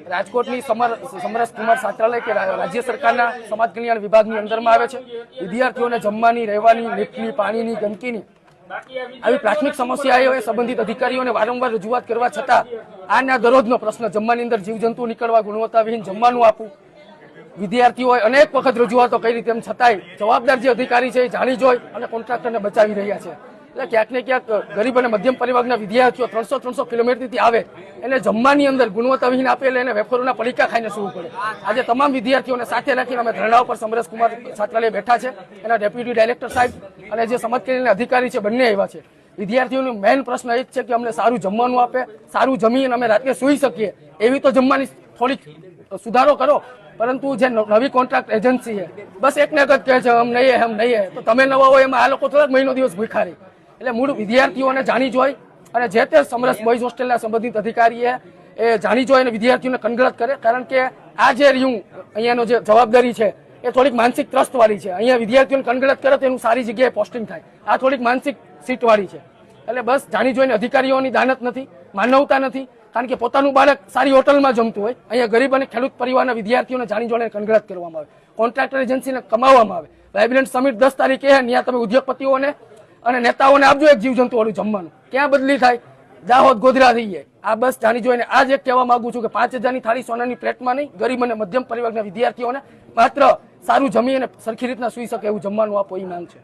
રાજકોટની સમરસ કુમાર છાત્રાલય કે રાજ્ય સરકારના સમાજ કલ્યાણ વિભાગની અંદરમાં આવે છે। વિદ્યાર્થીઓને જમવાની, રહેવાની, લિફ્ટની, પાણીની, ગંદકીની આવી પ્રાથમિક સમસ્યાઓ સંબંધિત અધિકારીઓને વારંવાર રજૂઆત કરવા છતાં આના દરરોજનો પ્રશ્ન જમવાની અંદર જીવજંતુ નીકળવા, ગુણવત્તાવિહીન જમવાનું આપવું। વિદ્યાર્થીઓએ અનેક વખત રજૂઆતો કરી, તેમ છતાંય જવાબદાર જે અધિકારી છે એ જાણી જોઈ અને કોન્ટ્રાક્ટરને બચાવી રહ્યા છે। એટલે ક્યાંક ને ક્યાંક ગરીબ અને મધ્યમ પરિવારના વિદ્યાર્થીઓ 300 કિલોમીટરથી આવે એને જમવાની અંદર ગુણવત્તાવિહીન આપે એટલે એને વેફરોના પડીકા ખાઈને સૂવું પડે। આજે તમામ વિદ્યાર્થીઓને સાથે રાખીને અમે ધરણા ઉપર સમરસ કુમાર છાત્રાલય બેઠા છે। એના ડેપ્યુટી ડાયરેક્ટર સાહેબ અને જે સમાજ કલ્યાણ અધિકારી છે બંને આવ્યા છે। વિદ્યાર્થીઓનો મેઇન પ્રશ્ન એ જ છે કે અમને સારું જમવાનું આપે, સારું જમીને અમે રાત્રે સૂઈ શકીએ એવી તો જમવાની થોડીક સુધારો કરો। પરંતુ જે નવી કોન્ટ્રાક્ટ એજન્સી છે બસ એકને એક જ કહે છે હમ નહીં હે, તો તમે નવા હોય એમાં આ લોકો થોડાક મહિનો દિવસ ભૂખા રહી। એટલે મૂળ વિદ્યાર્થીઓને જાણી જોઈ અને જે તે સમરસ બોયઝ હોસ્ટેલના સંબંધિત અધિકારીએ એ જાણી જોઈ અને વિદ્યાર્થીઓને કનગળત કરે, કારણ કે આ જે રહ્યું અહીંયાનો જે જવાબદારી છે એ થોડીક માનસિક ત્રસ્તવાળી છે। અહીંયા વિદ્યાર્થીઓને કનગળત કરે તો એનું સારી જગ્યાએ પોસ્ટિંગ થાય, આ થોડીક માનસિક સીટવાળી છે। એટલે બસ જાણી જોઈને અધિકારીઓની દાનત નથી, માનવતા નથી, કારણ કે પોતાનું બાળક સારી હોટલમાં જમતું હોય, અહીંયા ગરીબ અને ખેડૂત પરિવારના વિદ્યાર્થીઓને જાણી જોઈને કનગળત કરવામાં આવે, કોન્ટ્રાક્ટર એજન્સીને કમાવામાં આવે। વાઇબ્રન્ટ સમિટ 10 તારીખે ત્યાં તમે ઉદ્યોગપતિઓને અને નેતાઓને આપજો એક જીવજંતુ વાળું જમવાનું, ક્યાં બદલી થાય, દાહોદ ગોધરા થઈ જાય। આ બસ જાણી જોઈને આજ એક કહેવા માંગુ છું કે 5000ની થાળી સોનાની પ્લેટમાં નહીં, ગરીબ અને મધ્યમ પરિવારના વિદ્યાર્થીઓને માત્ર સારું જમી અને સરખી રીતના સુઈ શકે એવું જમવાનું આપો, એ માંગ છે।